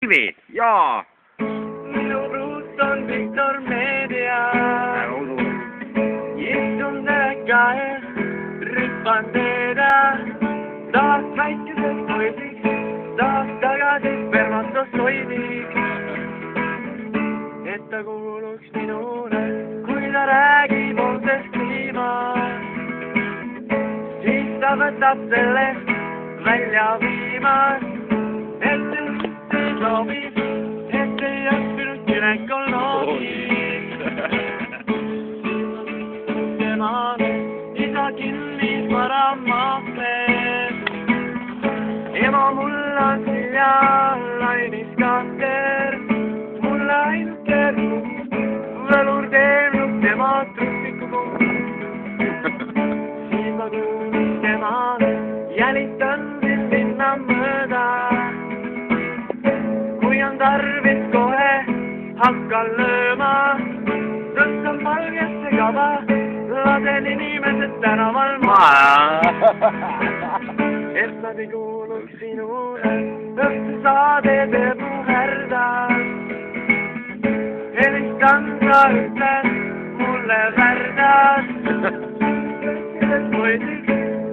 Pilvi, jaa. Minu pruut on Viktor Meedia. Istun teleka ees, rüppan teeda. Tahaks väikesest poisiks, tahaks tagasi spermatosoidiks. Et ta kuuluks minule, kui ta räägib homsest kliimast. Siis ta võtab sellest välja viimast. Et see sobib, et ei õppinud gümnakoloogiks. Temale isa kinnisvaramahved. Ema mul on silja lainiskanter. Mulle ainult kergub, võlur keemlub tema trussikupunkt. Siis ma kuulun temale, jälitan sind linna mööda. Kui on tarvis kohe, hakkan lööma. Tõstan valgesse kava, lasen inimesed tänaval maha. Et nad ei kuuluks sinule, õhtusaade teeb mu härdas. Helistan sa ütlen mulle värdas. Poisiks,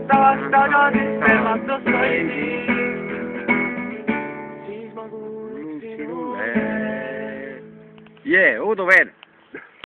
tahaks tagasi spermatosoidiks. Uudu veel.